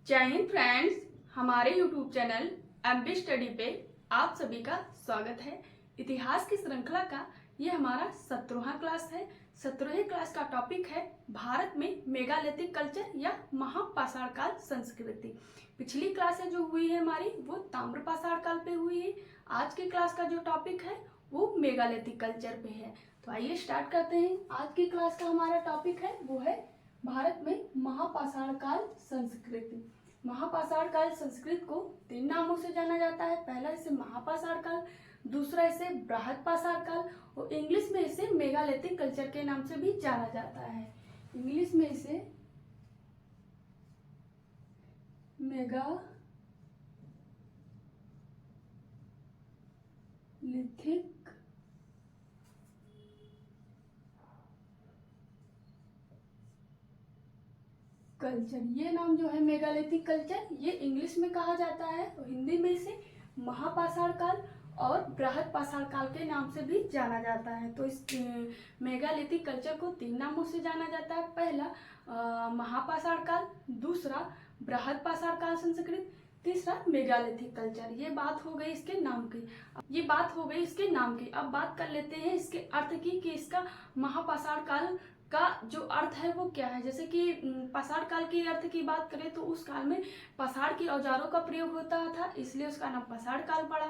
जय हिंद फ्रेंड्स, हमारे YouTube channel MB study पे आप सभी का स्वागत है। इतिहास की श्रृंखला का ये हमारा 17वां क्लास है। 17वें क्लास का टॉपिक है भारत में मेगालिथिक कल्चर या महापाषाण काल संस्कृति। पिछली क्लासें जो हुई है हमारी वो ताम्र पाषाण काल पे हुई है। आज की क्लास का जो टॉपिक है वो मेगालिथिक कल्चर पे है। तो आइए स्टार्ट करते हैं। आज की क्लास का हमारा टॉपिक है वो है भारत में महापाषाण काल संस्कृति। महापाषाण काल संस्कृत को 3 नामों से जाना जाता है। पहला इसे महापाषाण काल, दूसरा इसे बृहद पाषाण काल और इंग्लिश में इसे मेगालिथिक कल्चर के नाम से भी जाना जाता है। इंग्लिश में इसे मेगालिथिक कल्चर, ये नाम जो है मेगालिथिक कल्चर, ये इंग्लिश में कहा जाता है और हिंदी में इसे महापाषाण काल और बृहद पाषाण काल के नाम से भी जाना जाता है। तो इस मेगालिथिक कल्चर को 3 नामों से जाना जाता है। पहला महापाषाण काल, दूसरा बृहद पाषाण काल संस्कृत, तीसरा मेगालिथिक कल्चर। ये बात हो गई इसके नाम की। अब बात कर लेते हैं इसके अर्थ की कि इसका महापाषाण काल का जो अर्थ है वो क्या है। जैसे कि पाषाण काल के अर्थ की बात करें तो उस काल में पाषाण के औजारों का प्रयोग होता था, इसलिए उसका नाम पाषाण काल पड़ा।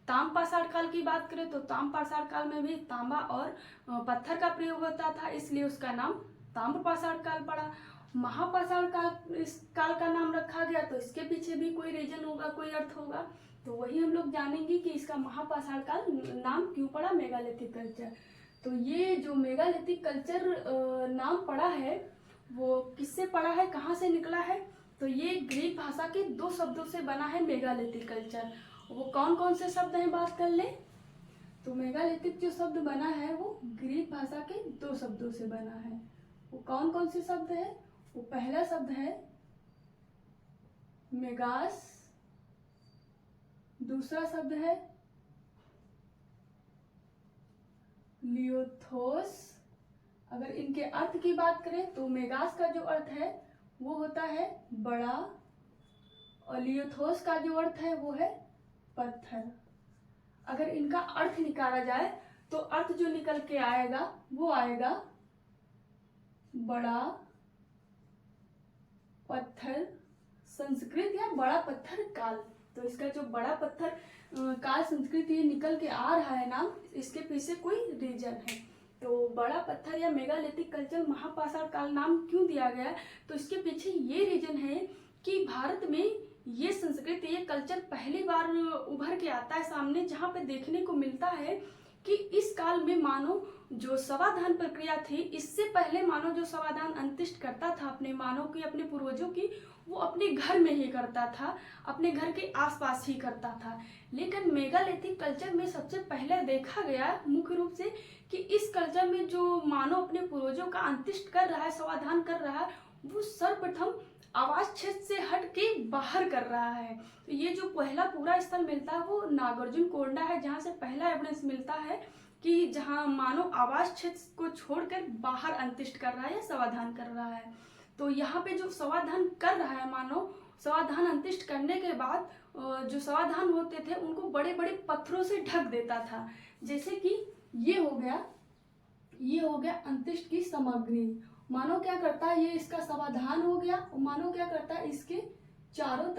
ताम पाषाण काल की बात करें तो ताम पाषाण काल में भी तांबा और पत्थर का प्रयोग होता था, इसलिए उसका नाम ताम्र पाषाण काल पड़ा। महापाषाण काल इस काल का नाम रखा गया तो इसके पीछे भी कोई रीजन होगा, कोई अर्थ होगा, तो वही हम लोग जानेंगे कि इसका महापाषाण काल नाम क्यों पड़ा मेगालिथिक कल्चर। तो ये जो मेगालिथिक कल्चर नाम पड़ा है वो किससे पड़ा है, कहाँ से निकला है, तो ये ग्रीक भाषा के 2 शब्दों से बना है मेगालिथिक कल्चर। वो कौन कौन से शब्द हैं बात कर ले। तो मेगालिथिक जो शब्द बना है वो ग्रीक भाषा के 2 शब्दों से बना है। वो कौन कौन से शब्द है। वो पहला शब्द है मेगास, दूसरा शब्द है लियोथोस। अगर इनके अर्थ की बात करें तो मेगास का जो अर्थ है वो होता है बड़ा और लियोथोस का जो अर्थ है वो है पत्थर। अगर इनका अर्थ निकाला जाए तो अर्थ जो निकल के आएगा वो आएगा बड़ा पत्थर संस्कृत या बड़ा पत्थर काल। तो इसका जो बड़ा पत्थर काल संस्कृत ये निकल के आ रहा है नाम, इसके पीछे कोई रीजन है। तो बड़ा पत्थर या मेगालिथिक कल्चर महापाषाण काल नाम क्यों दिया गया, तो इसके पीछे ये रीजन है कि भारत में ये संस्कृति, ये कल्चर पहली बार उभर के आता है सामने, जहाँ पे देखने को मिलता है कि इस काल में मानो जो समाधान प्रक्रिया थी, इससे पहले मानो जो समाधान अंत्येष्ट करता था अपने मानव की, अपने पूर्वजों की, वो अपने घर में ही करता था, अपने घर के आसपास ही करता था। लेकिन मेगालिथिक कल्चर में सबसे पहले देखा गया मुख्य रूप से कि इस कल्चर में जो मानव अपने पूर्वजों का अंत्येष्ट कर रहा है, समाधान कर रहा है, वो सर्वप्रथम आवास क्षेत्र से हट के बाहर कर रहा है। तो ये जो पहला पूरा स्थल मिलता है वो नागार्जुन कोंडा है, जहाँ से पहला एविडेंस मिलता है कि जहाँ मानव आवास क्षेत्र को छोड़कर बाहर अंत्येष्ट कर रहा है या समाधान कर रहा है। तो यहाँ पे जो समाधान कर रहा है मानव, समाधान अंत्येष्ट करने के बाद जो समाधान होते थे उनको बड़े बड़े पत्थरों से ढक देता था। जैसे कि ये हो गया अंत्येष्ट की सामग्री। मानो क्या करता है, ये इसका समाधान हो गया और मानो क्या करता है, इसके चारों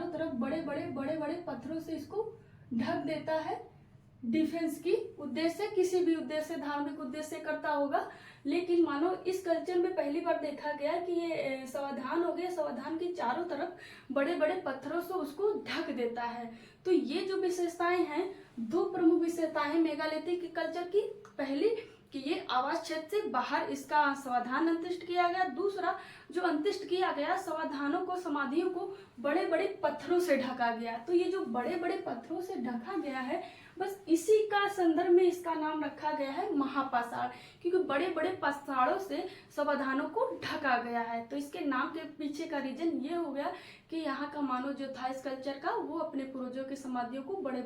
तरफ बड़े बड़े पत्थरों से इसको ढक देता है। डिफेंस की उद्देश्य, किसी भी उद्देश्य, धार्मिक उद्देश्य करता होगा। लेकिन मानो इस कल्चर में पहली बार देखा गया कि ये समाधान हो गया, समाधान के चारों तरफ बड़े बड़े पत्थरों से उसको ढक देता है। तो ये जो विशेषताएं हैं, 2 प्रमुख विशेषताएं मेगालिथिक कल्चर की। पहली कि ये आवास क्षेत्र से बाहर इसका समाधान अंत्येष्ट किया गया, दूसरा जो अंत्येष्ट किया गया समाधानों को, समाधियों को बड़े बड़े पत्थरों से ढका गया। तो ये जो बड़े बड़े पत्थरों से ढका गया है, बस इसी का संदर्भ में इसका नाम रखा गया है महापाषाण, क्योंकि बड़े बड़े पाषाणों से समाधानों को ढका गया है। तो इसके नाम के पीछे का रीजन ये हो गया कि यहाँ का मानव जो था इस कल्चर का, वो अपने पूर्वजों की समाधियों को बड़े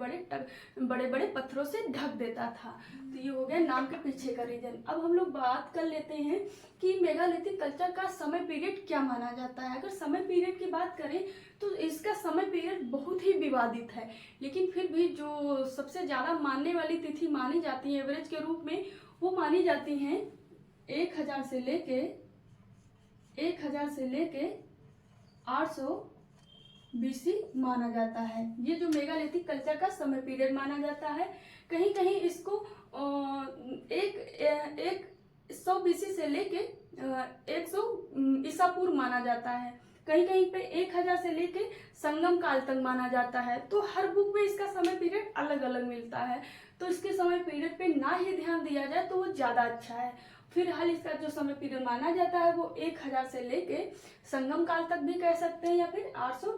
बड़े पत्थरों से ढक देता था। तो ये हो गया नाम के पीछे का रीजन। अब हम लोग बात कर लेते हैं कि मेगालिथिक कल्चर का समय पीरियड क्या माना जाता है। अगर समय पीरियड की बात करें तो इसका समय पीरियड बहुत ही विवादित है, लेकिन फिर भी जो सबसे ज़्यादा मानने वाली तिथि मानी जाती है एवरेज के रूप में, वो मानी जाती हैं 1000 से लेके 800 BC माना जाता है। ये जो मेगालिथिक कल्चर का समय पीरियड माना जाता है। कहीं कहीं इसको एक 100 BC से लेके 100 ईसा पूर्व माना जाता है। कहीं कहीं पे 1000 से लेके संगम काल तक माना जाता है। तो हर बुक में इसका समय पीरियड अलग अलग मिलता है, तो इसके समय पीरियड पे ना ही ध्यान दिया जाए तो वो ज़्यादा अच्छा है। फिलहाल इसका जो समय पीरियड माना जाता है वो 1000 से लेके संगम काल तक भी कह सकते हैं, या फिर 800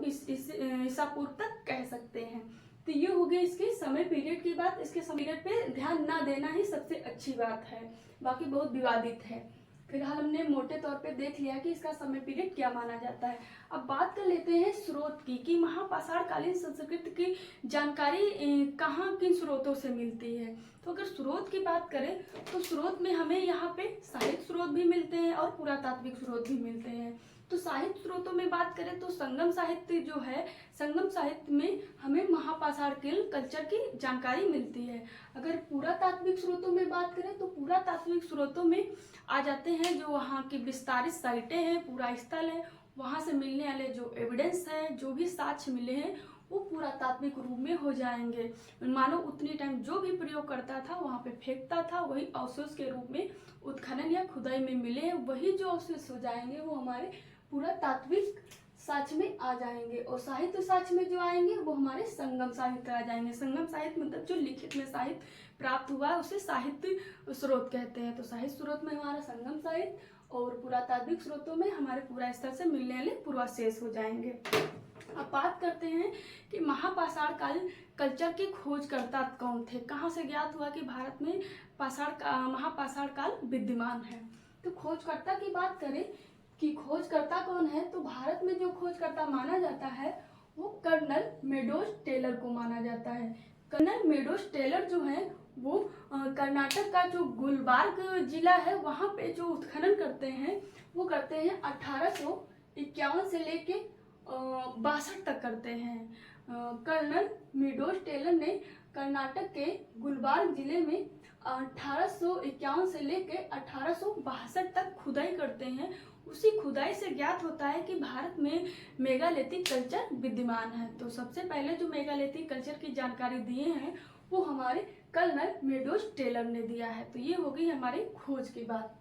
ईसा पूर्व तक कह सकते हैं। तो ये हो गई इसके समय पीरियड की बात। इसके समय पीरियड पे ध्यान ना देना ही सबसे अच्छी बात है, बाकी बहुत विवादित है। फिलहाल हमने मोटे तौर पे देख लिया कि इसका समय पीरियड क्या माना जाता है। अब बात कर लेते हैं स्रोत की, कि महापाषाण कालीन संस्कृति की जानकारी कहाँ किन स्रोतों से मिलती है। तो अगर स्रोत की बात करें तो स्रोत में हमें यहाँ पे साहित्य स्रोत भी मिलते हैं और पुरातात्विक स्रोत भी मिलते हैं। तो साहित्य स्रोतों में बात करें तो संगम साहित्य जो है, संगम साहित्य में हमें महापाषाण कल्चर की जानकारी मिलती है। अगर पुरातात्विक स्रोतों में बात करें तो पुरातात्विक स्रोतों में आ जाते हैं जो वहाँ की विस्तारित साइटें हैं, पूरा स्थल है, वहाँ से मिलने वाले जो एविडेंस है, जो भी साक्ष्य मिले हैं वो पुरातात्विक रूप में हो जाएंगे। मानो उतनी टाइम जो भी प्रयोग करता था वहाँ पे फेंकता था, वही अवशेष के रूप में उत्खनन या खुदाई में मिले हैं, वही जो अवशेष हो जाएंगे वो हमारे पुरातात्विक साक्ष्य में आ जाएंगे। और साहित्य साक्ष्य में जो आएंगे वो हमारे संगम साहित्य आ जाएंगे। संगम साहित्य मतलब जो लिखित में साहित्य प्राप्त हुआ है उसे साहित्य स्रोत कहते हैं। तो साहित्य स्रोत में हमारा संगम साहित्य और पुरातात्विक स्रोतों में हमारे पूरा स्थल से मिलने वाले पूर्वावशेष हो जाएंगे। अब बात करते हैं कि महापाषाण काल कल्चर के खोजकर्ता कौन थे, कहाँ से ज्ञात हुआ कि भारत में महापाषाण काल विद्यमान है। तो खोजकर्ता की बात करें कि खोजकर्ता कौन है, तो भारत में जो खोजकर्ता माना जाता है वो कर्नल मेडोज टेलर को माना जाता है। कर्नल मेडोज टेलर जो है वो कर्नाटक का जो गुलबर्गा जिला है वहाँ पे जो उत्खनन करते हैं वो करते हैं 1851 से लेके 62 तक करते हैं। कर्नल मेडोज टेलर ने कर्नाटक के गुलबर्गा जिले में 1851 से लेके 1862 तक खुदाई करते हैं। उसी खुदाई से ज्ञात होता है कि भारत में मेगालिथिक कल्चर विद्यमान है। तो सबसे पहले जो मेगालिथिक कल्चर की जानकारी दिए हैं वो हमारे कर्नल मेडोज टेलर ने दिया है। तो ये हो गई हमारी खोज की बात।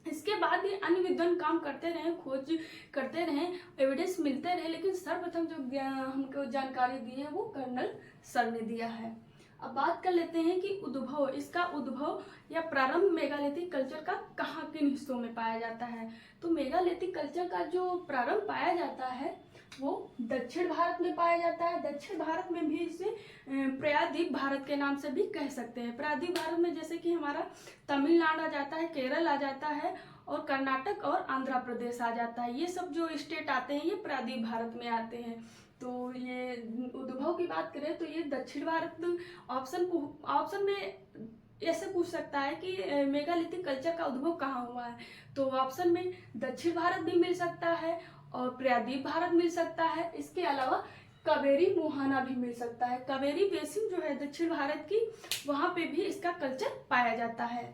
इसके बाद भी अन्य विद्वान काम करते रहे, खोज करते रहे, एविडेंस मिलते रहे, लेकिन सर्वप्रथम जो हमको जानकारी दी है वो कर्नल सर ने दिया है। अब बात कर लेते हैं कि उद्भव, इसका उद्भव या प्रारंभ मेगालिथिक कल्चर का कहाँ किन हिस्सों में पाया जाता है। तो मेगालिथिक कल्चर का जो प्रारंभ पाया जाता है वो दक्षिण भारत में पाया जाता है। दक्षिण भारत में भी इसे प्रायद्वीप भारत के नाम से भी कह सकते हैं। प्रायद्वीप भारत में जैसे कि हमारा तमिलनाडु आ जाता है, केरल आ जाता है और कर्नाटक और आंध्र प्रदेश आ जाता है। ये सब जो स्टेट आते हैं ये प्रायद्वीप भारत में आते हैं। तो ये उद्भव की बात करें तो ये दक्षिण भारत ऑप्शन में ऐसे पूछ सकता है कि मेगालिथिक कल्चर का उद्भव कहाँ हुआ है, तो ऑप्शन में दक्षिण भारत भी मिल सकता है और प्रायद्वीप भारत मिल सकता है। इसके अलावा कावेरी मोहाना भी मिल सकता है। कावेरी बेसिन जो है दक्षिण भारत की, वहाँ पे भी इसका कल्चर पाया जाता है।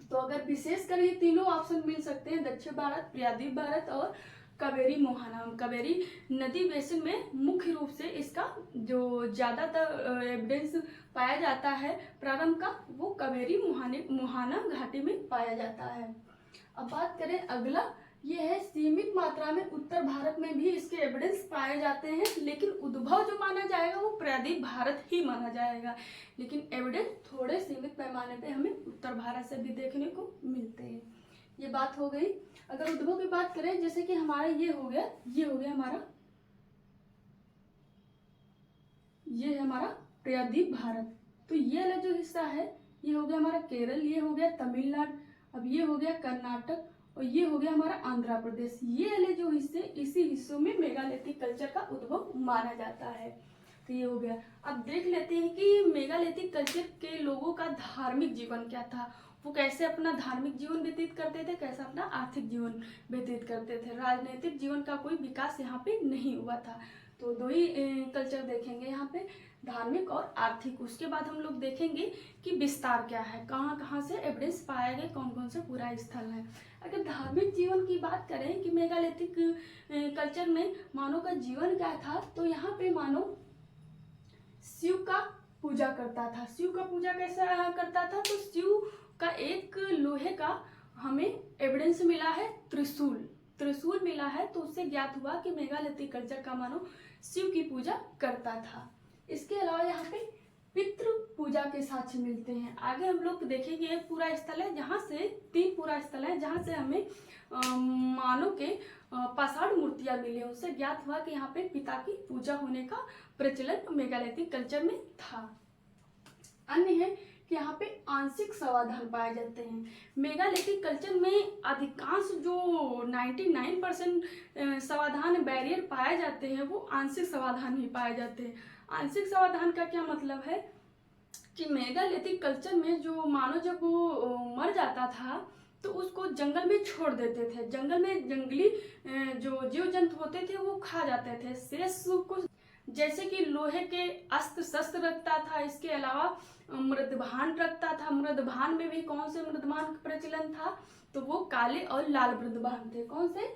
तो अगर विशेष कर ये तीनों ऑप्शन मिल सकते हैं, दक्षिण भारत, प्रायद्वीप भारत और कावेरी मोहाना। कावेरी नदी बेसिन में मुख्य रूप से इसका जो ज़्यादातर एविडेंस पाया जाता है प्रारंभ का वो कावेरी मोहाना घाटी में पाया जाता है। अब बात करें अगला, ये है सीमित मात्रा में उत्तर भारत में भी इसके एविडेंस पाए जाते हैं, लेकिन उद्भव जो माना जाएगा वो प्रायद्वीप भारत ही माना जाएगा, लेकिन एविडेंस थोड़े सीमित पैमाने पे हमें उत्तर भारत से भी देखने को मिलते हैं। ये बात हो गई। अगर उद्भव की बात करें, जैसे कि हमारा ये हो गया हमारा, ये है हमारा प्रायद्वीप भारत। तो ये वाला जो हिस्सा है ये हो गया हमारा केरल, ये हो गया तमिलनाडु, अब ये हो गया कर्नाटक और ये हो गया हमारा आंध्र प्रदेश। ये वाले जो हिस्से, इसी हिस्सों में मेगालिथिक कल्चर का उद्भव माना जाता है। तो ये हो गया। अब देख लेते हैं कि मेगालिथिक कल्चर के लोगों का धार्मिक जीवन क्या था। वो कैसे अपना धार्मिक जीवन व्यतीत करते थे, कैसे अपना आर्थिक जीवन व्यतीत करते थे। राजनीतिक जीवन का कोई विकास यहाँ पे नहीं हुआ था। तो दो ही कल्चर देखेंगे यहाँ पे, धार्मिक और आर्थिक। उसके बाद हम लोग देखेंगे कि विस्तार क्या है, कहाँ कहाँ से एविडेंस पाए गए, कौन कौन से पुरा स्थल है। अगर धार्मिक जीवन की बात करें कि मेगालिथिक कल्चर में मानव का जीवन क्या था, तो यहाँ पे मानव शिव का पूजा करता था। शिव का पूजा कैसे करता था, तो शिव का एक लोहे का हमें एविडेंस मिला है, त्रिशूल मिला है। तो उससे ज्ञात हुआ कि मेगालिथिक कल्चर का मानव शिव की पूजा करता था। इसके अलावा यहाँ पे पितृ पूजा के साक्ष्य मिलते हैं। आगे हम लोग देखेंगे एक पूरा स्थल है, जहाँ से 3 पूरा स्थल है, जहाँ से हमें मानव के पाषाण मूर्तियां मिली। उससे ज्ञात हुआ कि यहाँ पे पिता की पूजा होने का प्रचलन मेगालिथिक कल्चर में था। अन्य है कि यहाँ पे आंशिक समाधान पाए जाते हैं। मेगालिथिक कल्चर में अधिकांश जो 99% समाधान बैरियर पाए जाते हैं वो आंशिक समाधान ही पाए जाते हैं। आंशिक समाधान का क्या मतलब है कि मेगालिथिक कल्चर में जो मानव जब वो मर जाता था तो उसको जंगल में छोड़ देते थे। जंगल में जंगली जो जीव जंतु होते थे वो खा जाते थे। शेष को जैसे कि लोहे के अस्त्र शस्त्र रखता था, इसके अलावा मृदभान रखता था। मृदभान में भी कौन से मृदभान का प्रचलन था, तो वो काले और लाल मृदभान थे। कौन से?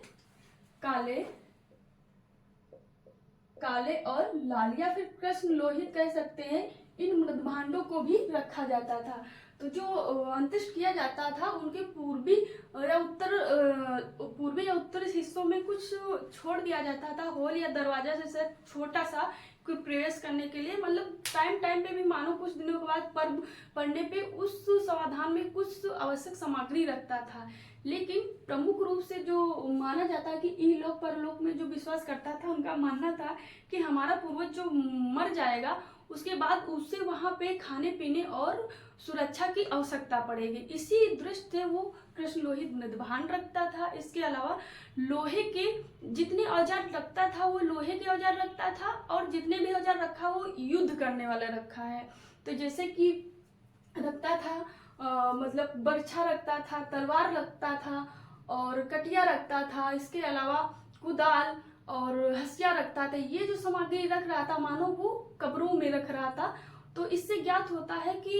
काले और लाल, या फिर कृष्ण लोहित कह सकते हैं। इन मृदभांडों को भी रखा जाता था। तो जो अंत्येष्टि किया जाता था उनके पूर्वी या उत्तर हिस्सों में कुछ छोड़ दिया जाता था, होल या दरवाजा जैसे छोटा सा कोई प्रवेश करने के लिए। मतलब टाइम पे भी मानो कुछ दिनों के बाद पर्व पड़ने पे उस समाधान में कुछ आवश्यक सामग्री रखता था। लेकिन प्रमुख रूप से जो माना जाता है कि इहलोक परलोक में जो विश्वास करता था, उनका मानना था कि हमारा पूर्वज जो मर जाएगा उसके बाद उससे वहां पे खाने पीने और सुरक्षा की आवश्यकता पड़ेगी। इसी दृष्टि से वो कृष्ण लोहित मृदभान रखता था। इसके अलावा लोहे के जितने औजार रखता था वो लोहे के औजार रखता था, और जितने भी औजार रखा वो युद्ध करने वाला रखा है। तो जैसे कि रखता था मतलब बर्छा रखता था, तलवार रखता था और कटिया रखता था। इसके अलावा कुदाल और हंसिया रखता था। ये जो सामग्री रख रहा था मानो वो कब्रों में रख रहा था। तो इससे ज्ञात होता है कि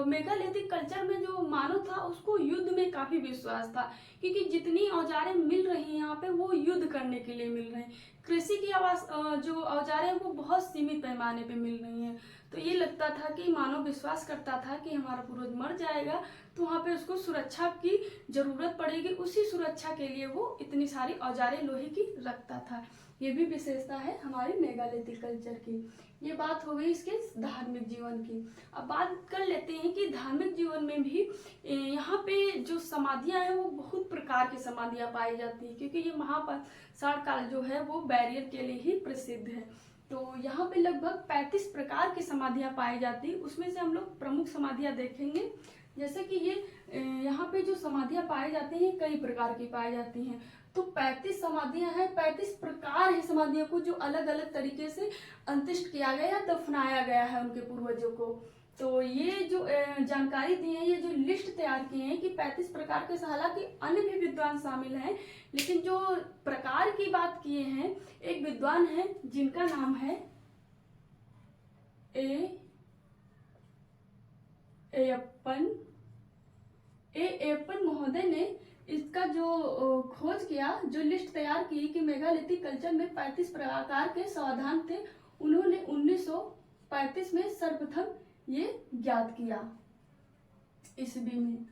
मेगालिथिक कल्चर में जो मानव था उसको युद्ध में काफी विश्वास था, क्योंकि जितनी औजारें मिल रही हैं यहाँ पे वो युद्ध करने के लिए मिल रहे हैं। कृषि की जो औजारें हैं वो बहुत सीमित पैमाने पे मिल रही हैं। तो ये लगता था कि मानव विश्वास करता था कि हमारा पूर्वज मर जाएगा तो वहाँ पे उसको सुरक्षा की जरूरत पड़ेगी, उसी सुरक्षा के लिए वो इतनी सारी औजारें लोहे की रखता था। ये भी विशेषता है हमारी मेगालिथिक कल्चर की। ये बात हो गई इसके धार्मिक जीवन की। अब बात कर लेते हैं कि धार्मिक जीवन में भी यहाँ पे जो समाधियां हैं वो बहुत प्रकार की समाधियां पाई जाती है, क्योंकि ये महापाषाण काल जो है वो बैरियर के लिए ही प्रसिद्ध है। तो यहाँ पे लगभग 35 प्रकार की समाधियां पाई जाती है। उसमें से हम लोग प्रमुख समाधियां देखेंगे। जैसे कि ये यहाँ पे जो समाधियां पाई जाती हैं कई प्रकार की पाई जाती हैं। तो 35 समाधियां हैं, 35 प्रकार है समाधियों को जो अलग अलग तरीके से अंत्येष्ट किया गया या दफनाया गया है उनके पूर्वजों को। तो ये जो जानकारी दी है, ये जो लिस्ट तैयार की है कि 35 प्रकार के, हालांकि अन्य भी विद्वान शामिल हैं, लेकिन जो प्रकार की बात किए हैं एक विद्वान है जिनका नाम है एयप्पन महोदय ने इसका जो खोज किया, जो लिस्ट तैयार की कि मेगालिथिक कल्चर में 35 प्रकार के समाधान थे, उन्होंने 1935 में सर्वप्रथम ये ज्ञात किया। ईस्वी में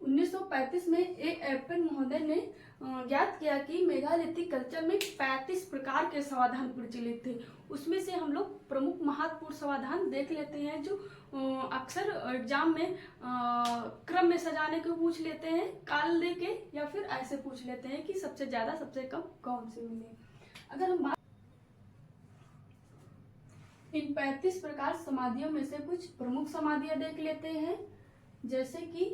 1935 में एयप्पन महोदय ने ज्ञात किया कि मेगालिथिक कल्चर में 35 प्रकार के समाधान प्रचलित थे। उसमें से हम लोग प्रमुख महत्वपूर्ण समाधान देख लेते हैं जो अक्सर एग्जाम में क्रम में सजाने को पूछ लेते हैं, काल दे के, या फिर ऐसे पूछ लेते हैं कि सबसे ज्यादा सबसे कम कौन से मिले। अगर हम इन 35 प्रकार समाधियों में से कुछ प्रमुख समाधियां देख लेते हैं। जैसे कि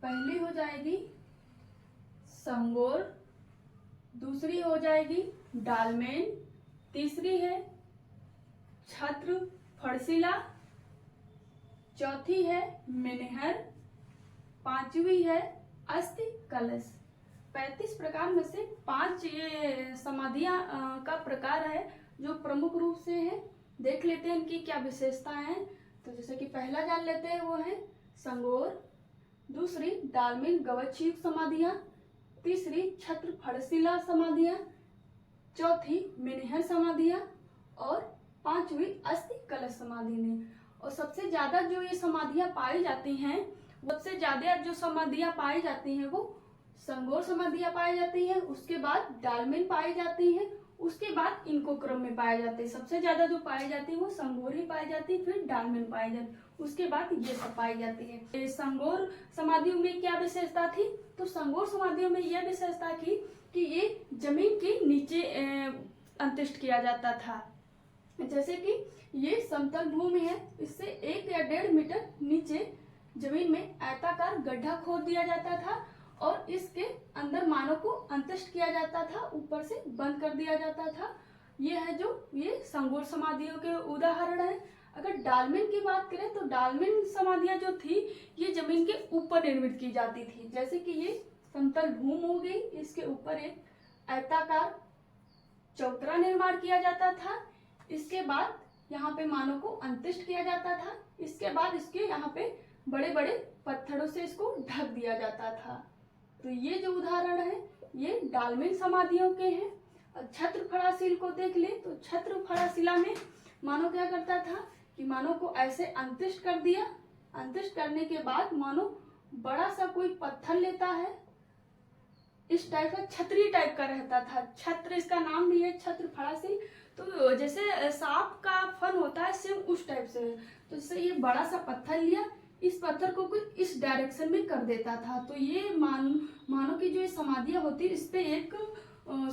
पहली हो जाएगी संगोर, दूसरी हो जाएगी डालमेन, तीसरी है छत्र फड़शिला, चौथी है मेनहर, पांचवी है अस्थि कलश। 35 प्रकार में से 5 ये समाधियां का प्रकार है जो प्रमुख रूप से है। देख लेते हैं इनकी क्या विशेषताएं हैं। तो जैसे कि पहला जान लेते हैं वो है संगोर, दूसरी डालमिन गवच्छयुक्त समाधियां, तीसरी छत्र फड़शिला समाधियां, चौथी मिनिहर समाधियां और पांचवी अस्थि कलश समाधि ने। और सबसे ज्यादा जो ये समाधियां पाई जाती हैं, सबसे ज्यादा जो समाधियां पाई जाती हैं वो संगोर समाधियां पाई जाती हैं, उसके बाद डालमिन पाई जाती हैं, उसके बाद इनको क्रम में पाए जाते हैं। सबसे ज्यादा जो पाई जाती है वो संगोर ही पाई जाती है, फिर डालमिन पाई जाती है, उसके बाद ये सब पाई जाती है। संगोर समाधियों में क्या विशेषता थी? तो संगोर समाधियों में यह विशेषता थी कि ये जमीन के नीचे अंत्येष्ट किया जाता था। जैसे कि ये समतल भूमि है, इससे 1 या 1.5 मीटर नीचे जमीन में आयताकार गड्ढा खोद दिया जाता था और इसके अंदर मानव को अंत्येष्ट किया जाता था, ऊपर से बंद कर दिया जाता था। ये है जो ये संगोर समाधियों के उदाहरण है। अगर डालमिन की बात करें तो डालमिन समाधियां जो थी ये जमीन के ऊपर निर्मित की जाती थी। जैसे कि ये समतल भूमि हो गई, इसके ऊपर एक आयताकार चौतरा निर्माण किया जाता था, इसके बाद यहाँ पे मानव को अंत्येष्ट किया जाता था, इसके बाद इसके यहाँ पे बड़े बड़े पत्थरों से इसको ढक दिया जाता था। तो ये जो उदाहरण है ये डालमिन समाधियों के हैं। छत्र फड़ाशील को देख ले तो छत्र फड़ाशिला में मानव क्या करता था कि मानव को ऐसे अंत्येष्ट कर दिया, अंत्येष्ट करने के बाद मानव बड़ा सा कोई पत्थर लेता है, इस टाइप का छतरी टाइप का रहता था, छत्र इसका नाम भी है छत्र फड़ाशील। तो जैसे सांप का फन होता है सेम उस टाइप से है। तो जैसे ये बड़ा सा पत्थर लिया, इस पत्थर को कुछ इस डायरेक्शन में कर देता था। तो ये मानो की जो ये समाधियां होती है इस पे एक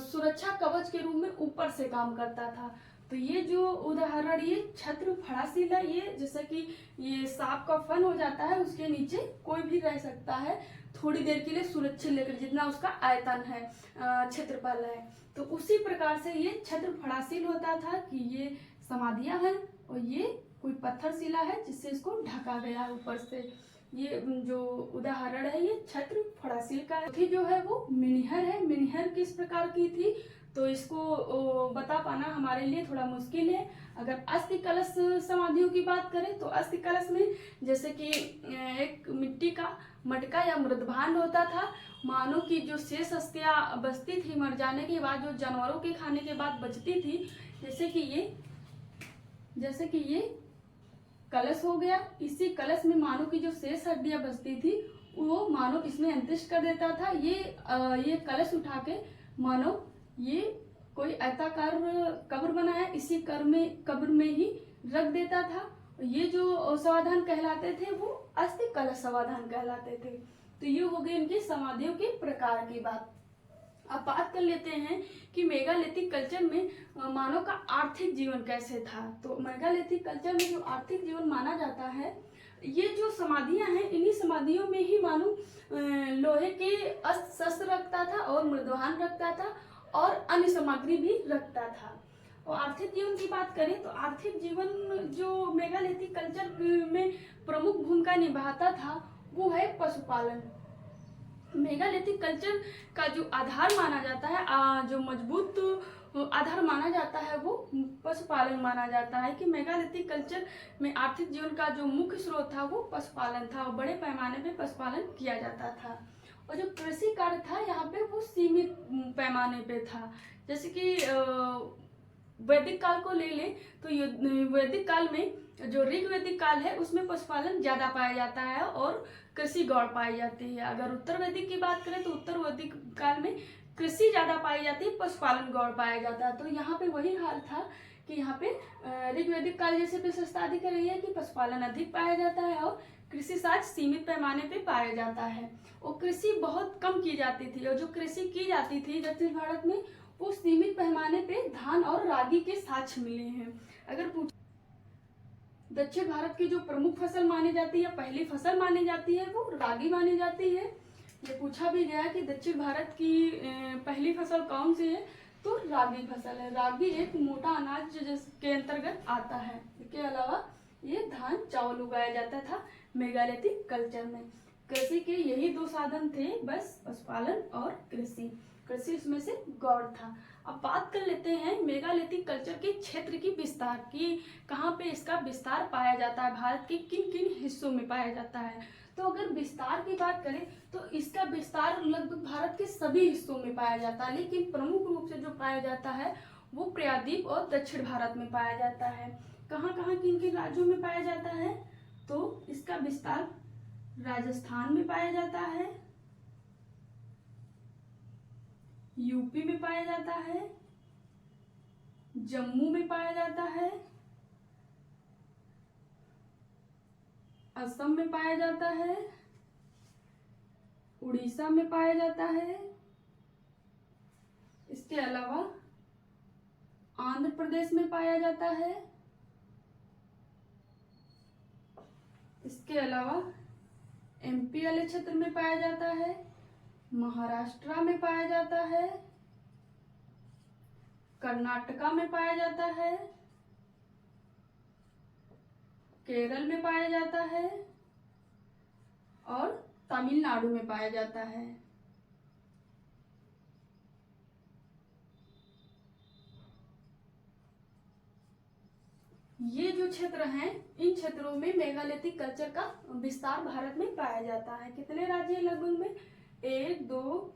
सुरक्षा कवच के रूप में ऊपर से काम करता था। तो ये जो उदाहरण ये छत्र फड़ाशील है, ये जैसे कि ये सांप का फन हो जाता है, उसके नीचे कोई भी रह सकता है थोड़ी देर के लिए सुरक्षित लेकर, जितना उसका आयतन है, क्षेत्रफल है। तो उसी प्रकार से ये छत्र फड़ाशील होता था कि ये समाधियां हैं और ये कोई पत्थर शिला है जिससे इसको ढका गया है ऊपर से। ये जो उदाहरण है ये छत्र फड़ाशील का है। जो है वो मिनिहर है। मिनिहर किस प्रकार की थी तो इसको बता पाना हमारे लिए थोड़ा मुश्किल है। अगर अस्थि कलश समाधियों की बात करें तो अस्थि कलश में जैसे कि एक मिट्टी का मटका या मृदभांड होता था, मानव की जो शेष अस्थियां बचती थी मर जाने के बाद, जो जानवरों के खाने के बाद बचती थी, जैसे कि ये कलश हो गया। इसी कलश में मानव की जो शेष हड्डियां बचती थी वो मानव इसमें अंत्येष्ट कर देता था। ये कलश उठा के मानव ये कोई आयताकार कब्र बनाया, इसी कब्र में ही रख देता था। ये जो समाधान कहलाते थे वो अस्थि कलश समाधान कहलाते थे। तो ये हो गई इनकी समाधियों के प्रकार की बात। अब बात कर लेते हैं कि मेगालिथिक कल्चर में मानव का आर्थिक जीवन कैसे था। तो मेगालिथिक कल्चर में जो आर्थिक जीवन माना जाता है, ये जो समाधियां हैं इन्हीं समाधियों में ही मानव लोहे के अस्त्र शस्त्र रखता था और मृदभांड रखता था और अन्य सामग्री भी रखता था। और आर्थिक जीवन की बात करें तो आर्थिक जीवन जो मेगालिथिक कल्चर में प्रमुख भूमिका निभाता था वो है पशुपालन। मेगालिथिक कल्चर का जो आधार माना जाता है, जो मजबूत आधार माना जाता है वो पशुपालन माना जाता है कि मेगालिथिक कल्चर में आर्थिक जीवन का जो मुख्य स्रोत था वो पशुपालन था और बड़े पैमाने पे पशुपालन किया जाता था। और जो कृषि कार्य था यहाँ पे वो सीमित पैमाने पे था। जैसे कि वैदिक काल को ले लें तो वैदिक काल में जो ऋग्वैदिक काल है उसमें पशुपालन ज्यादा पाया जाता है और कृषि गौड़ पाई जाती है। अगर उत्तर वैदिक की बात करें तो उत्तर वैदिक काल में कृषि ज्यादा पाई जाती है, पशुपालन गौड़ पाया जाता है। तो यहाँ पे वही हाल था कि यहाँ पे ऋग्वैदिक काल जैसे विशेषता दिख रही है कि पशुपालन अधिक पाया जाता है और कृषि साज सीमित पैमाने पे पाया जाता है और कृषि बहुत कम की जाती थी। और जो कृषि की जाती थी दक्षिण भारत में वो सीमित पैमाने पे धान और रागी के साक्ष्य मिले हैं। अगर दक्षिण भारत की जो प्रमुख फसल मानी जाती है, पहली फसल मानी जाती है वो रागी मानी जाती है। ये पूछा भी गया कि दक्षिण भारत की पहली फसल कौन सी है तो रागी फसल है। रागी एक मोटा अनाज जिसके अंतर्गत आता है। इसके अलावा ये धान चावल उगाया जाता था मेगालिथिक कल्चर में। कृषि के यही दो साधन थे बस, पशुपालन और कृषि। कृषि उसमें से गौड़ था। अब बात कर लेते हैं मेगालिथिक कल्चर के क्षेत्र की विस्तार की, कहाँ पे इसका विस्तार पाया जाता है, भारत के किन किन हिस्सों में पाया जाता है। तो अगर विस्तार की बात करें तो इसका विस्तार लगभग भारत के सभी हिस्सों में पाया जाता है, लेकिन प्रमुख रूप से जो पाया जाता है वो प्रायद्वीप और दक्षिण भारत में पाया जाता है। कहाँ कहाँ किन किन राज्यों में पाया जाता है, तो इसका विस्तार राजस्थान में पाया जाता है, यूपी में पाया जाता है, जम्मू में पाया जाता है, असम में पाया जाता है, उड़ीसा में पाया जाता है, इसके अलावा आंध्र प्रदेश में पाया जाता है, इसके अलावा एमपी वाले क्षेत्र में पाया जाता है, महाराष्ट्र में पाया जाता है, कर्नाटका में पाया जाता है, केरल में पाया जाता है और तमिलनाडु में पाया जाता है। ये जो क्षेत्र हैं, इन क्षेत्रों में मेगालिथिक कल्चर का विस्तार भारत में पाया जाता है। कितने राज्य हैं लगभग में? 1 2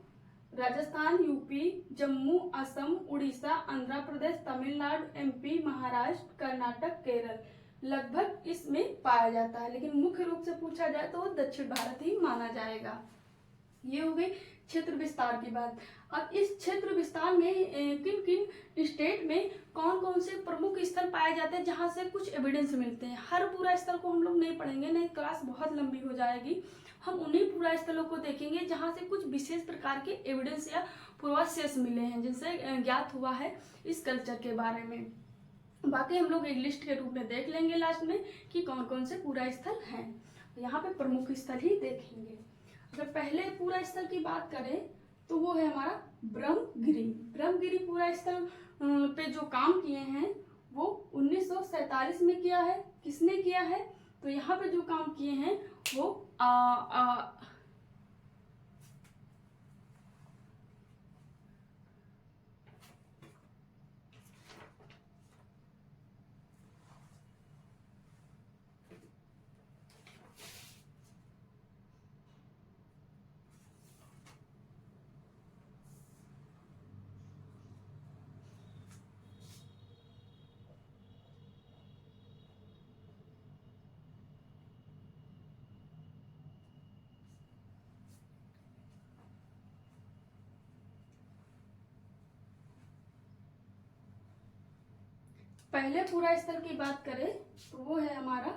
राजस्थान, यूपी, जम्मू, असम, उड़ीसा, आंध्र प्रदेश, तमिलनाडु, एमपी, महाराष्ट्र, कर्नाटक, केरल, लगभग इसमें पाया जाता है। लेकिन मुख्य रूप से पूछा जाए तो दक्षिण भारत ही माना जाएगा। ये हो गई क्षेत्र विस्तार की बात। अब इस क्षेत्र विस्तार में किन किन स्टेट में कौन कौन से प्रमुख स्थल पाए जाते हैं जहां से कुछ एविडेंस मिलते हैं। हर पूरा स्थल को हम लोग नहीं पढ़ेंगे, नहीं क्लास बहुत लंबी हो जाएगी। हम उन्हीं पूरा स्थलों को देखेंगे जहां से कुछ विशेष प्रकार के एविडेंस या पूर्वावशेष मिले हैं, जिनसे ज्ञात हुआ है इस कल्चर के बारे में। बाकी हम लोग एक लिस्ट के रूप में देख लेंगे लास्ट में कि कौन कौन से पूरा स्थल हैं। यहाँ पे प्रमुख स्थल ही देखेंगे। अगर पहले पूरा स्थल की बात करें तो वो है हमारा ब्रह्मगिरी। ब्रह्मगिरी पूरा स्थल पे जो काम किए हैं वो 1947 में किया है। किसने किया है? तो यहाँ पे जो काम किए हैं वो पहले पूरा स्थल की बात करें तो वो है हमारा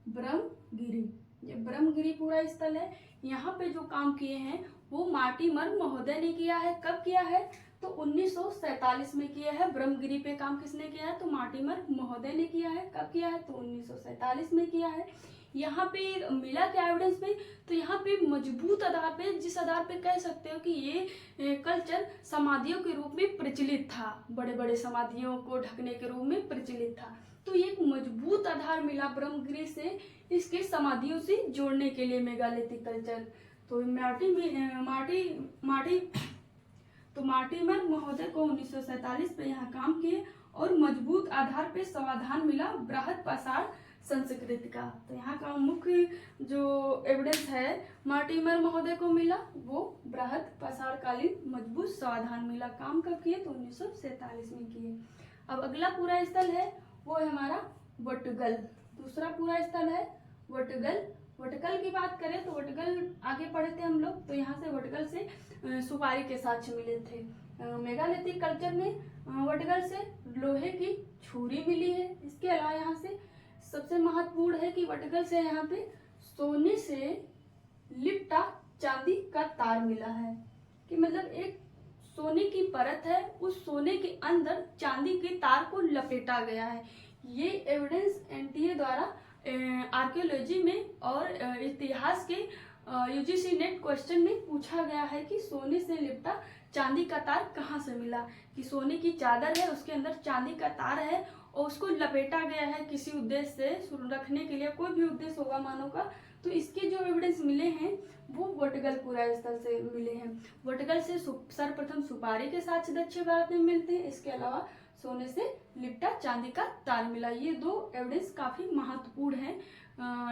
ब्रह्मगिरी। ये ब्रह्मगिरी पूरा स्थल है। यहाँ पे जो काम किए हैं वो मार्टिमर महोदय ने किया है। कब किया है? तो 1947 में किया है। ब्रह्मगिरी पे काम किसने किया है? तो मार्टिमर महोदय ने किया है। कब किया है? तो 1947 में किया है। यहाँ पे मिला क्या एविडेंस पे? तो यहाँ पे मजबूत आधार पे, जिस आधार पे कह सकते हो कि ये कल्चर समाधियों के रूप में प्रचलित था, बड़े बड़े समाधियों को ढकने के रूप में प्रचलित था। तो ये एक मजबूत आधार मिला ब्रह्मगिरी से इसके समाधियों से जोड़ने के लिए मेगालिथिक कल्चर। तो मार्टिमर महोदय को 1947 पे यहाँ काम किए और मजबूत आधार पे समाधान मिला बृहद पाषाण संस्कृति का। तो यहाँ का मुख्य जो एविडेंस है मार्टिमर महोदय को मिला वो बृहद पाषाणकालीन मजबूत समाधान मिला। काम कब किए? तो 1947 में किए। अब अगला पूरा स्थल है वो है हमारा वटगल। दूसरा पूरा स्थल है वटगल। वटगल की बात करें तो वटगल आगे पढ़े थे हम लोग, तो यहाँ से वटगल से सुपारी के साक्ष्य मिले थे। मेगालिथिक कल्चर में वटगल से लोहे की छुरी मिली है। इसके अलावा यहाँ से सबसे महत्वपूर्ण है कि वटगल से यहाँ पे सोने से लिपटा चांदी का तार मिला है। कि मतलब एक सोने की परत है, उस सोने के अंदर चांदी के तार को लपेटा गया है। ये एविडेंस एनटीए द्वारा आर्कियोलॉजी में और इतिहास के यूजीसी नेट क्वेश्चन में पूछा गया है कि सोने से लिपटा चांदी का तार कहाँ से मिला। कि सोने की चादर है, उसके अंदर चांदी का तार है और उसको लपेटा गया है किसी उद्देश्य से रखने के लिए, कोई भी उद्देश्य होगा मानव का, तो इसके जो एविडेंस मिले हैं वो वटगलपुरा स्थल से मिले हैं। वटगल से सर्वप्रथम सुपारी के साक्ष्य दक्षिण भारत में मिलते हैं। इसके अलावा सोने से लिपटा चांदी का तार मिला। ये दो एविडेंस काफी महत्वपूर्ण हैं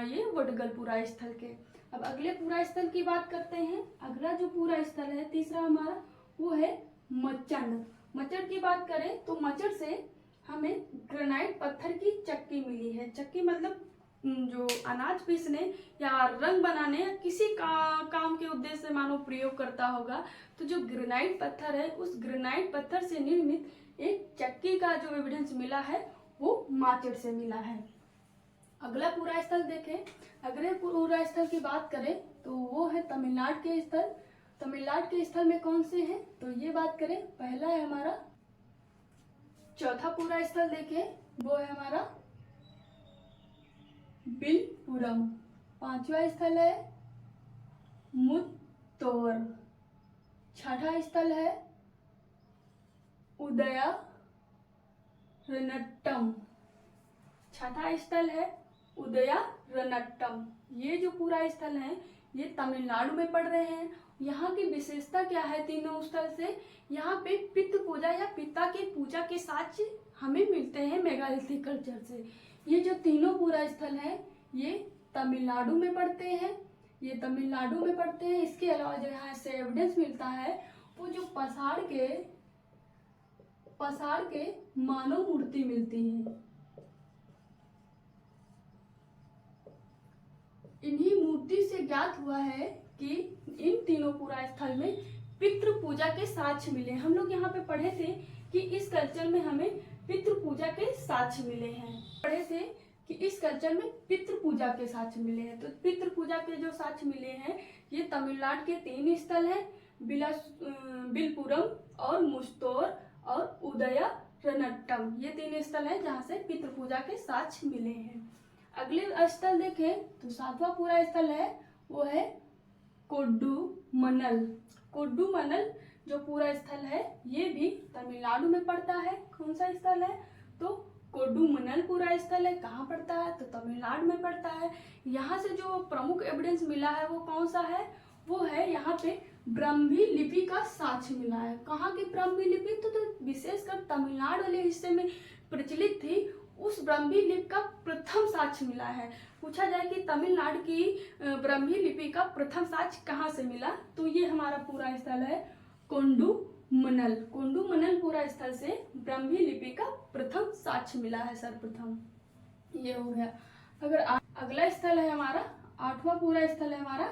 ये वटगलपुरा स्थल के। अब अगले पुरा स्थल की बात करते हैं। अगला जो पुरा स्थल है तीसरा हमारा वो है मचंड। मचंड की बात करें तो मचंड से हमें ग्रेनाइट पत्थर की चक्की मिली है। चक्की मतलब जो अनाज पीसने या रंग बनाने या किसी काम के उद्देश्य से मानो प्रयोग करता होगा, तो जो ग्रेनाइट पत्थर है उस ग्रेनाइट पत्थर से निर्मित एक चक्की का जो एविडेंस मिला है वो माचड़ से मिला है। अगला पूरा स्थल देखें। अगले पूरा स्थल की बात करें तो वो है तमिलनाडु के स्थल। तमिलनाडु के स्थल में कौन से हैं तो ये बात करें, पहला है हमारा चौथा पूरा स्थल देखें वो है हमारा बिलपुरम। पांचवा स्थल है मुत्तोर। छठा स्थल है उदयरनट्टम। छठा स्थल है उदयरनट्टम। ये जो पूरा स्थल है ये तमिलनाडु में पड़ रहे हैं। यहाँ की विशेषता क्या है तीनों स्थल से, यहाँ पे पितृ पूजा या पिता की पूजा के साक्ष्य हमें मिलते हैं मेगालिथिक कल्चर से। ये जो तीनों पूरा स्थल है ये तमिलनाडु में पड़ते हैं। ये तमिलनाडु में पड़ते हैं। इसके अलावा जो यहाँ से एविडेंस मिलता है वो जो पसाड़ के मानव मूर्ति मिलती है। इन्हीं मूर्ति से ज्ञात हुआ है कि इन तीनों पूरा स्थल में पितृ पूजा के साक्ष्य मिले। हम लोग यहाँ पे पढ़े थे कि इस कल्चर में हमें पितृ पूजा के साक्ष्य मिले हैं। पढ़े थे कि इस कल्चर में पितृ पूजा के साक्ष्य मिले हैं। तो पितृ पूजा के जो साक्ष्य मिले हैं ये तमिलनाडु के 3 स्थल हैं, बिलपुरम और मुस्तोर और उदयरनट्टम। ये 3 स्थल हैं जहाँ से पितृ पूजा के साक्ष्य मिले हैं। अगले स्थल देखें तो 7वां पूरा स्थल है वो है कोडुमनल। कोडुमनल जो पूरा स्थल है ये भी तमिलनाडु में पड़ता है। कौन सा स्थल है तो कोडुमनल पूरा स्थल है। कहाँ पड़ता है तो तमिलनाडु में पड़ता है। यहाँ से जो प्रमुख एविडेंस मिला है वो कौन सा है, वो है यहाँ पे ब्राह्मी लिपि का साक्ष्य मिला है। कहाँ की ब्राह्मी लिपि तो विशेषकर तमिलनाडु वाले हिस्से में प्रचलित थी, उस ब्राह्मी लिपि का प्रथम साक्ष्य मिला है। पूछा जाए कि तमिलनाडु की ब्राह्मी लिपि का प्रथम साक्ष्य कहाँ से मिला तो ये हमारा पूरा स्थल है कोडुमनल। कोडुमनल पूरा स्थल से ब्राह्मी लिपि का प्रथम साक्ष्य मिला है सर्वप्रथम। ये हो गया। अगर अगला स्थल है हमारा 8वां पूरा स्थल है हमारा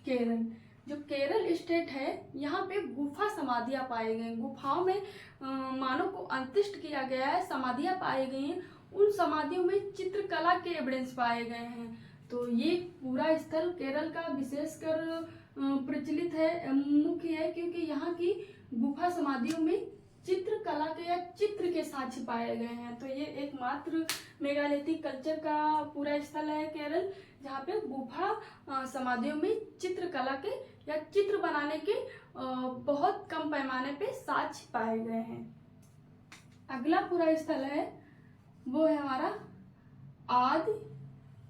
केरल। जो केरल स्टेट है यहाँ पे गुफा समाधियाँ पाए गए। गुफाओं में मानव को अंत्येष्ट किया गया है, समाधियाँ पाई गई हैं। उन समाधियों में चित्रकला के एविडेंस पाए गए हैं। तो ये पूरा स्थल केरल का विशेषकर प्रचलित है, मुख्य है, क्योंकि यहाँ की गुफा समाधियों में चित्रकला के या चित्र के साक्ष्य पाए गए हैं। तो ये एकमात्र मेगालिथिक कल्चर का पूरा स्थल है केरल जहाँ पे गुफा समाधियों में चित्रकला के या चित्र बनाने के बहुत कम पैमाने पे साक्ष्य पाए गए हैं। अगला पूरा स्थल है वो है हमारा आदि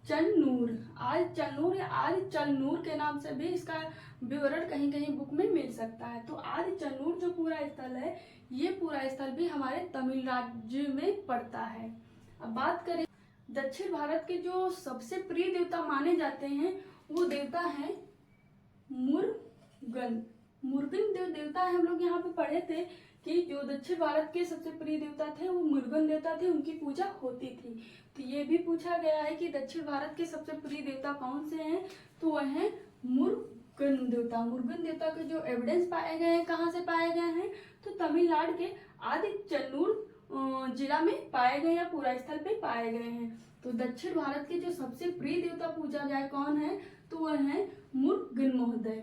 चन्नूर। आदि चन्नूर या आदि चलनूर के नाम से भी इसका विवरण कहीं कहीं बुक में मिल सकता है। तो आदि चन्नूर जो पूरा स्थल है ये पूरा स्थल भी हमारे तमिल राज्य में पड़ता है। अब बात करें दक्षिण भारत के जो सबसे प्रिय देवता माने जाते हैं वो देवता है मुर्गन। मुर्गन देवता है। हम लोग यहाँ पे पढ़े थे कि जो दक्षिण भारत के सबसे प्रिय देवता थे वो मुर्गन देवता थे, उनकी पूजा होती थी। तो ये भी पूछा गया है कि दक्षिण भारत के सबसे प्रिय देवता कौन से हैं तो वह है मुर्गन देवता। मुर्गन देवता के जो एविडेंस पाए गए हैं कहाँ से पाए गए हैं तो तमिलनाडु के आदि चन्नूर जिला में पाए गए या पूरा स्थल पे पाए गए हैं। तो दक्षिण भारत के जो सबसे प्रिय देवता पूजा जाए कौन है तो वह है मुर्गन महोदय।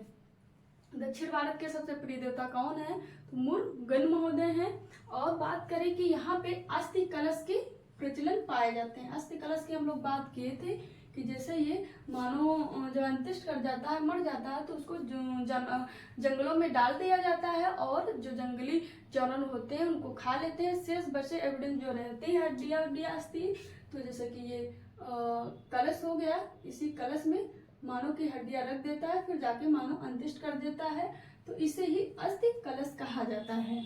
दक्षिण भारत के सबसे प्रिय देवता कौन है तो मुर्गन महोदय हैं। और बात करें कि यहाँ पे अस्थि कलश के प्रचलन पाए जाते हैं। अस्थि कलश की हम लोग बात किए थे कि जैसे ये मानो जब अंत्येष्ट कर जाता है, मर जाता है, तो उसको जंगलों में डाल दिया जाता है और जो जंगली जानवर होते हैं उनको खा लेते हैं। शेष बचे एविडेंस जो रहते हैं हड्डियाँ अस्थि, तो जैसे कि ये कलश हो गया, इसी कलश में मानव की हड्डियां रख देता है, फिर जाके मानव अंत्येष्ट कर देता है, तो इसे ही अस्थि कलश कहा जाता है।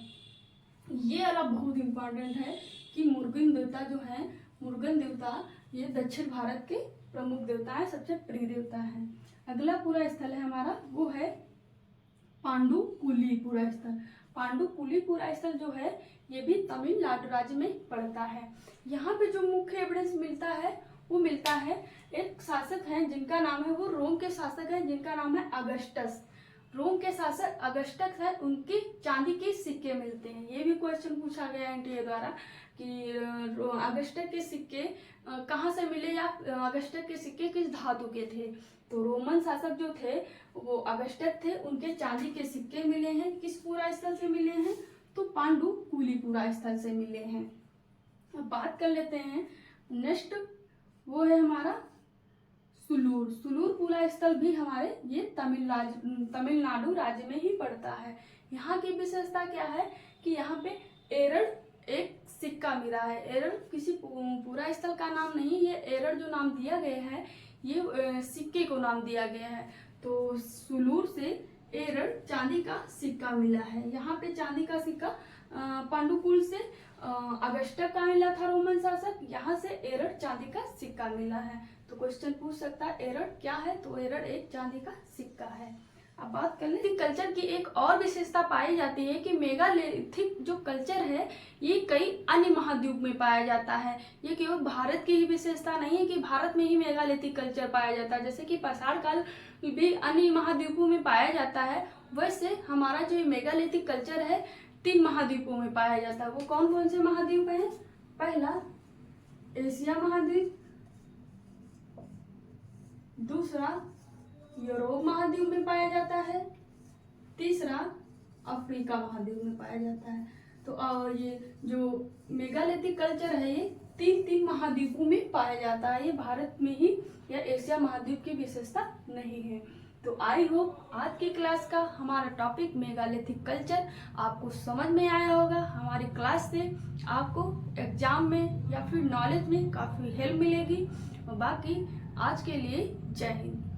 ये वाला बहुत इंपॉर्टेंट है कि मुरुगन देवता जो है, मुरुगन देवता ये दक्षिण भारत के प्रमुख देवता है, सबसे प्रिय देवता है। अगला पूरा स्थल है हमारा, वो है पांडुपुली पूरा स्थल। पांडुपुली पूरा स्थल जो है ये भी तमिलनाडु राज्य में पड़ता है। यहाँ पे जो मुख्य एविडेंस मिलता है वो मिलता है, एक शासक हैं जिनका नाम है, वो रोम के शासक हैं जिनका नाम है अगस्टस। रोम के शासक अगस्टस है, उनकी चांदी के सिक्के मिलते हैं। ये भी क्वेश्चन पूछा गया है एनटीए द्वारा कि अगस्टस के सिक्के कहाँ से मिले या अगस्टस के सिक्के किस धातु के थे। तो रोमन शासक जो थे वो अगस्टस थे, उनके चांदी के सिक्के मिले हैं। किस पूरा स्थल से मिले हैं? तो पांडुपुली पूरा स्थल से मिले हैं। अब बात कर लेते हैं नेक्स्ट, वो है हमारा सुलूर। सुलूर पूरा स्थल भी हमारे ये तमिलनाडु राज्य में ही पड़ता है। यहाँ की विशेषता क्या है कि यहाँ पे एरड़ एक सिक्का मिला है। एरड़ किसी पूरा स्थल का नाम नहीं, ये एरड़ जो नाम दिया गया है ये सिक्के को नाम दिया गया है। तो सुलूर से एरड़ चांदी का सिक्का मिला है। यहाँ पे चांदी का सिक्का पांडुपुल से अगस्टस का मिला था रोमन शासक, यहाँ से एरड़ चांदी का सिक्का मिला है। तो क्वेश्चन पूछ सकता है एरड़ क्या है? तो एरड़ एक चांदी का सिक्का है। अब बात कर लेते कल्चर की एक और विशेषता पाई जाती है कि मेगालिथिक जो कल्चर है ये कई अन्य महाद्वीप में पाया जाता है। ये केवल भारत की ही विशेषता नहीं है कि भारत में ही मेगालिथिक कल्चर पाया जाता है, जैसे कि पाषाण काल भी अन्य महाद्वीपों में पाया जाता है, वैसे हमारा जो मेगालिथिक कल्चर है 3 महाद्वीपों में पाया जाता है। वो कौन कौन से महाद्वीप हैं? पहला एशिया महाद्वीप, दूसरा यूरोप महाद्वीप में पाया जाता है, तीसरा अफ्रीका महाद्वीप में पाया जाता है। तो ये जो मेगालिथिक कल्चर है ये 3 महाद्वीपों में पाया जाता है, ये भारत में ही या एशिया महाद्वीप की विशेषता नहीं है। तो आई होप आज की क्लास का हमारा टॉपिक मेगालिथिक कल्चर आपको समझ में आया होगा। हमारी क्लास से आपको एग्जाम में या फिर नॉलेज में काफ़ी हेल्प मिलेगी। और बाकी आज के लिए जय हिंद।